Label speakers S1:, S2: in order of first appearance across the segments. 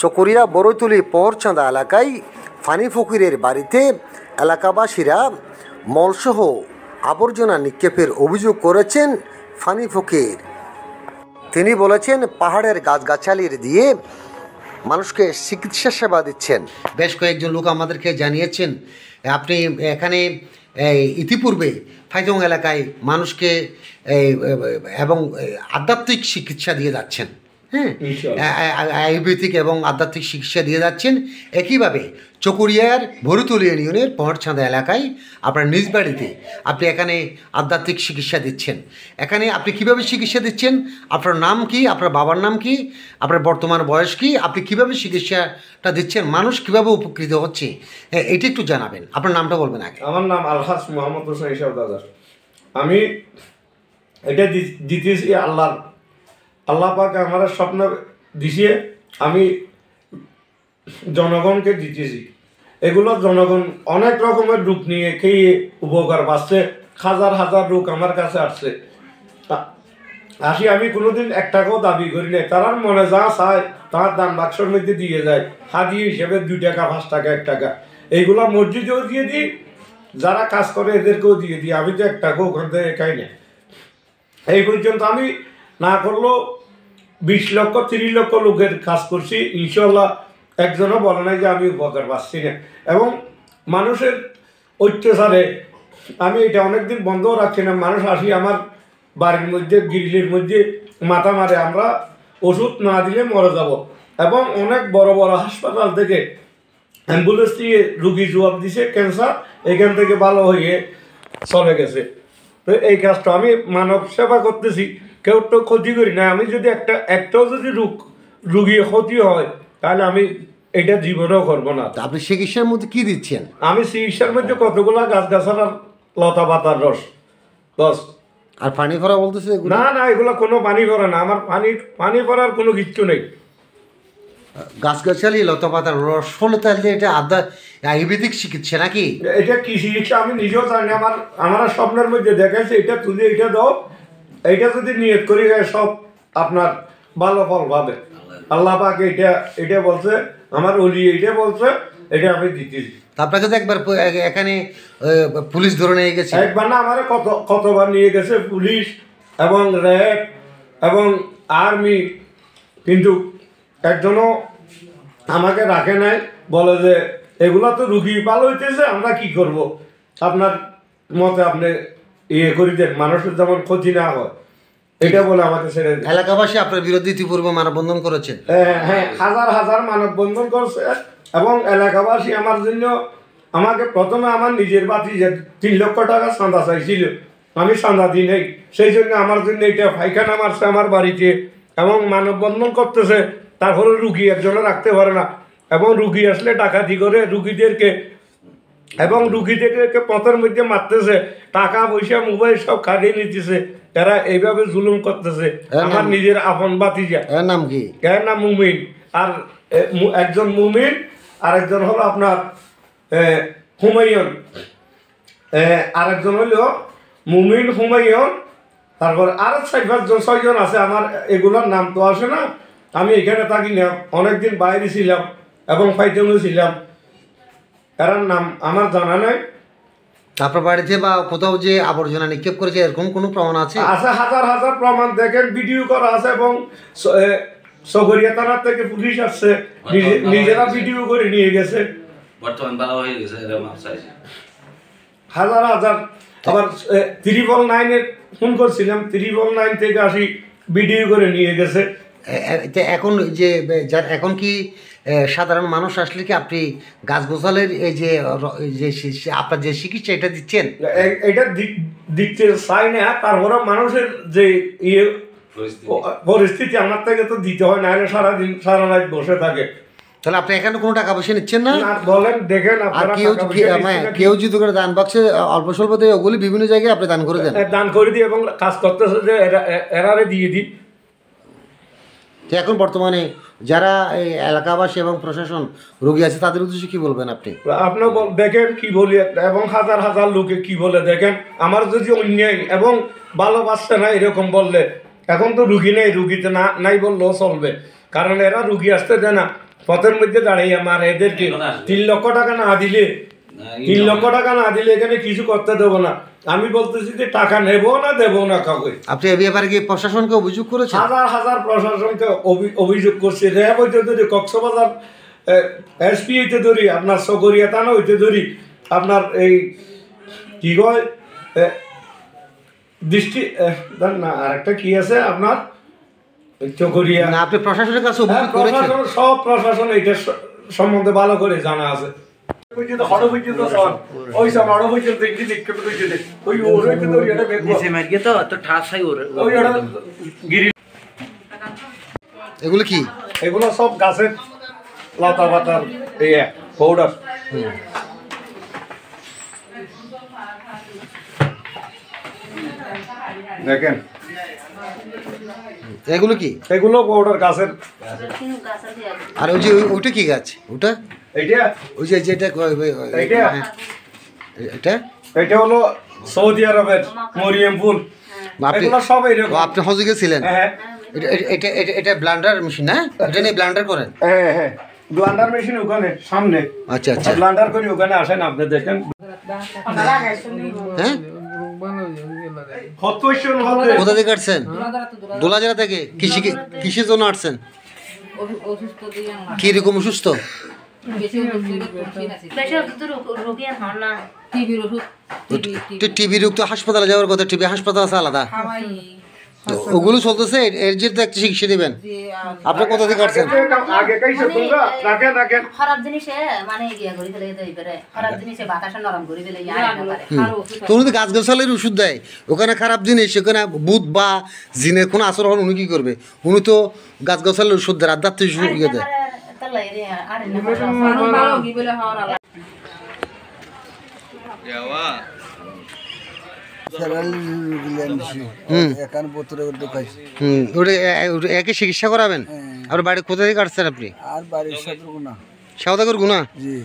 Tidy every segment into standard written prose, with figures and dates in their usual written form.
S1: চকরিয়া বড়ইতলি পহরচাঁদা এলাকায় ফানি ফকিরের বাড়িতে এলাকাবাসীরা মলসহ আবর্জনা নিক্ষেপের অভিযোগ করেছেন ফানি ফকির। তিনি বলেছেন পাহাড়ের গাছগাছালির দিয়ে মানুষকে চিকিৎসা সেবা দিচ্ছেন। বেশ কয়েকজন লোক আমাদেরকে জানিয়েছেন আপনি এখানে ইতিপূর্বে ফাইজং এলাকায় মানুষকে এবং আধ্যাত্মিক চিকিৎসা দিয়ে যাচ্ছেন, হ্যাঁ, আয়ুর্বেদিক এবং আধ্যাত্মিক চিকিৎসা দিয়ে যাচ্ছেন। একইভাবে চকরিয়ার ভরুতলি ইউনিয়নের পহরচাঁদা এলাকায় আপনার নিজ বাড়িতে আপনি এখানে আধ্যাত্মিক চিকিৎসা দিচ্ছেন। এখানে আপনি কিভাবে চিকিৎসা দিচ্ছেন, আপনার নাম কি, আপনার বাবার নাম কি, আপনার বর্তমান বয়স কি, আপনি কিভাবে চিকিৎসাটা দিচ্ছেন, মানুষ কিভাবে উপকৃত হচ্ছে, এটি একটু জানাবেন। আপনার নামটা বলবেন আগে।
S2: আমার নাম আলহাজ মোহাম্মদ হোসেন ইসাবদাদার। আমি এটা দিতেছি আল্লাহ পাক আমার স্বপ্ন দিছে, আমি জনগণকে দিতেছি। এগুলো জনগণ অনেক রকমের রোগ নিয়ে খেয়ে উপকার পাচ্ছে, হাজার হাজার রোগ আমার কাছে আসছে। আমি কোনোদিন এক টাকাও দাবি করি নাই। তার মনে যা চায় তার দান বাক্সের মধ্যে দিয়ে যায়, হাদি হিসেবে 2 টাকা 5 টাকা 1 টাকা। এইগুলো মসজিদেও দিয়ে দিই, যারা কাজ করে এদেরকেও দিয়ে দিই। আমি তো 1 টাকাও ওখান থেকে খাই না। এই পর্যন্ত আমি না করলেও 20 লক্ষ 30 লক্ষ লোকের কাজ করছি, ইনশাল্লাহ একজনও বলে নাই যে আমি উপকার পাচ্ছি না। এবং মানুষের অত্যাচারে আমি এটা অনেকদিন বন্ধও রাখছি না। মানুষ আসি আমার বাড়ির মধ্যে গ্রিলের মধ্যে মাথা মারে, আমরা ওষুধ না দিলে মরে যাব। এবং অনেক বড় বড় হাসপাতাল থেকে অ্যাম্বুলেন্স দিয়ে রুগী জবাব দিছে ক্যান্সার, এখান থেকে ভালো হয়ে চলে গেছে। তো এই কাজটা আমি মানব সেবা করতেছি, কেউ তো ক্ষতি করি না। আমি যদি একটাও যদি রুগী ক্ষতি হয় তাহলে আমি এটা জীবনেও করবো না।
S1: আপনি চিকিৎসার মধ্যে কি দিচ্ছেন?
S2: আমি চিকিৎসার মধ্যে কতগুলা গাছগাছালার লতা পাতার রস।
S1: আর পানি ভরা বলতেছে?
S2: না, এগুলো কোনো পানি ভরা না। আমার পানি ভরার কোনো কিচ্ছু নেই।
S1: গাছগাছালি লতা পাতার রস ফলে তাহলে এটা আয়ুর্বেদিক চিকিৎসা নাকি?
S2: এটা কি চিকিৎসা আমি নিজেও জানি না। আমার স্বপ্নের মধ্যে দেখাচ্ছে এটা তুলে এটা দাও, এইটা যদি নিয়ত করি সব আপনার ভালো ফল পাবে। আল্লাহ পাক এটা বলছে, আমার ওলি এইটা বলছে, এটা আমি দিতেছি।
S1: আপনাকে তো একবার এখানে পুলিশ ধরে নিয়ে গেছে।
S2: একবার না, আমার কতবার নিয়ে গেছে পুলিশ এবং র্যাব এবং আর্মি, কিন্তু একজনও আমাকে রাখে নাই। বলে যে এগুলা তো রুগী ভালো হইতেছে, আমরা কি করব, আপনার মতে আপনি করে দেন, মানুষের যেমন ক্ষতি না হয়, এটা বলে আমাকে ছেড়ে দেন।
S1: এলাকাবাসী আপনার বিরুদ্ধে ইতিপূর্বে মানববন্ধন করেছেন?
S2: হ্যাঁ, হাজার হাজার মানববন্ধন করছে। এবং এলাকাবাসী আমার জন্য আমাকে প্রথমে আমার নিজের বাতি যে 3 লক্ষ টাকা চাঁদা চাইছিল, আমি চাঁদা দিই নাই। সেই জন্য আমার জন্য এটা পায়খানা মারছে আমার বাড়িতে এবং মানববন্ধন করতেছে। তারপরে রুগী একজনে রাখতে পারে না এবং রুগী আসলে ডাকাতি করে রুগীদেরকে, এবং রুগীদেরকে পথের মধ্যে মারতেছে, টাকা পয়সা মোবাইল সব খাটিয়ে নিতেছে। এরা এইভাবে জুলুম করতেছে। আমার নিজের আপন বাতিজা।
S1: এর নাম কি?
S2: এর নাম মুমিন। আর একজন মুমিন, আরেকজন হলো আপনার হুমায়ুন, আরেকজন হলো মুমিন হুমায়ুন। তারপর আর 4-5 আছে, আমার এগুলোর নাম তো আসে না। আমি এখানে থাকি না, অনেকদিন বাইরে ছিলাম এবং ফাইটেও ছিলাম, এর নাম আমার জানা নাই।
S1: আপনার বাড়িতে বা কোথাও যে আবর্জনা নিক্ষেপ করেছে এরকম কোনো প্রমাণ আছে?
S2: হাজার হাজার প্রমাণ, দেখেন ভিডিও করা আছে। এবং চকরিয়া থানা থেকে পুলিশ আসছে, নিজেরা ভিডিও করে নিয়ে গেছে।
S3: বর্তমান ভালো হয়ে গেছে
S2: হাজার হাজার। আবার 999 ফোন করছিলাম, 999 থেকে আসি ভিডিও করে নিয়ে গেছে।
S1: এখন এখন কি সাধারণ মানুষ আসলে কি আপনি গাছ গোছালের এই যে আপনার যে চিকিৎসা এটা দিচ্ছেন?
S2: এটা দিতে চাই না। তারপরে মানুষের যে পরিস্থিতি আমার থেকে তো দিতে হয়, নাহলে সারাদিন সারা রাত বসে থাকে।
S1: তাহলে আপনি এখানে কোনো টাকা পয়সা নিচ্ছেন না?
S2: বলেন, দেখেন
S1: কেউ যদি করে দান বাক্সে অল্প স্বল্প দেয়, ওগুলি বিভিন্ন জায়গায় আপনি দান করে দেন?
S2: দান করে দিই এবং কাজ করতেছে যে এরারে দিয়ে দিই।
S1: এখন বর্তমানে যারা এই এলাকাবাসী এবং প্রশাসন রোগী আছে তাদের উদ্দেশ্যে কি বলবেন আপনি?
S2: আপনি দেখেন কি বলি, এবং হাজার হাজার লোকে কি বলে দেখেন। আমার যদি অন্যায় এবং ভালোবাসছে না এরকম বললে, এখন তো রুগী নেই, রুগীতে নাই বললেও চলবে, কারণ এরা রুগী আসতে দেয় না। পথের মধ্যে দাঁড়িয়ে আমার এদেরকে 3 লক্ষ টাকা না দিলে 3 লক্ষ টাকা না দিলে এখানে কিছু করতে দেবো না। আমি বলতেছি যে টাকা নেবো না দেবো না কাউকে।
S1: আপনি এই ব্যাপারে কি প্রশাসনকে অভিযোগ করেছেন?
S2: হাজার হাজার প্রশাসনকে অভিযোগ করছে। র্যাব হইতে ধরি, কক্সবাজার এসপি হইতে ধরি, আপনার সকরিয়া থানা হইতে ধরি, আপনার এই কি কয় দৃষ্টি না আরেকটা কি আছে আপনার চকরিয়া
S1: না, আপনি প্রশাসনের কাছে অভিযোগ করেছেন?
S2: সব প্রশাসন এইটার সম্বন্ধে ভালো করে জানা আছে।
S1: এগুলো কি?
S2: এগুলো সব গাছের লতা পাতার পাউডার। দেখেন
S1: এগুলো কি?
S2: এগুলো পাউডার গাছের।
S1: আর ওই যে ওইটা কি গাছ? ওটা
S2: এইটা
S1: ওই যে যেটা
S2: এইটা
S1: এটা
S2: এটা হলো সৌদি আরবের মরিয়ম ফুল। এগুলো সব এরকম।
S1: আপনি হজে গেছিলেন?
S2: হ্যাঁ।
S1: এটা এটা এটা ব্লান্ডার মেশিন না? এটা নিয়ে ব্লান্ডার করেন?
S2: হ্যাঁ হ্যাঁ, ব্লান্ডার মেশিন ওখানে সামনে।
S1: আচ্ছা আচ্ছা,
S2: ব্লান্ডার করে ওখানে আসেন আপনি দেখেন।
S1: হ্যাঁ, কোথা থেকে আসছেন? দোলাজারা থেকে। কিসের জন্য আসছেন? কি রকম অসুস্থ? টিবি রোগ তো হাসপাতালে যাওয়ার কথা। টিবি হাসপাতাল আছে আলাদা, ওগুলো চলতেছে। এর যে একটা চিকিৎসা দেবেন। আপনি কোথা থেকে আসছেন?
S4: খারাপ জিনিসে মানে ইয়া করে ফেলে দেই পারে, খারাপ জিনিসে বাতাসে নরম করে ফেলে ইয়া পারে।
S1: তো উনি তো গাছ গাছালির ওষুধ দেয়। ওখানে খারাপ জিনিস, ওখানে ভূত বা জিনের কোনো আসর হল উনি কি করবে? উনি তো গাছ গাছালির ওষুধ দেয়, আধ্যাত্মিক ওষুধ ইয়ে দেয়। একে চিকিৎসা করাবেন? আপনার বাড়ি কোথা থেকে আসছেন আপনি?
S5: আর বাড়ির গুণা।
S1: সাউদাগর গুনা?
S5: জি।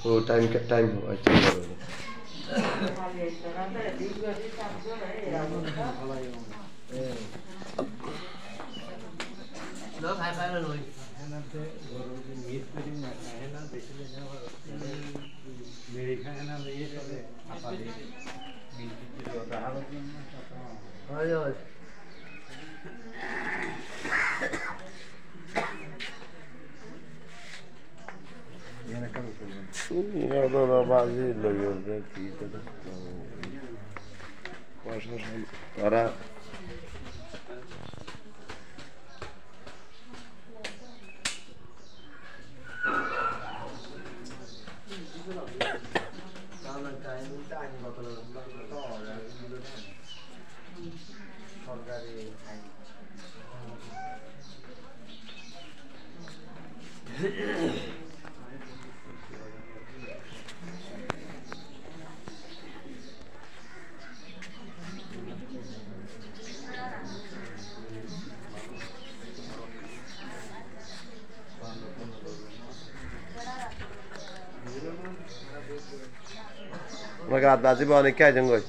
S6: वो टाइम का टाइम अच्छा Ahora Magrat bazi ba ne kya jangoi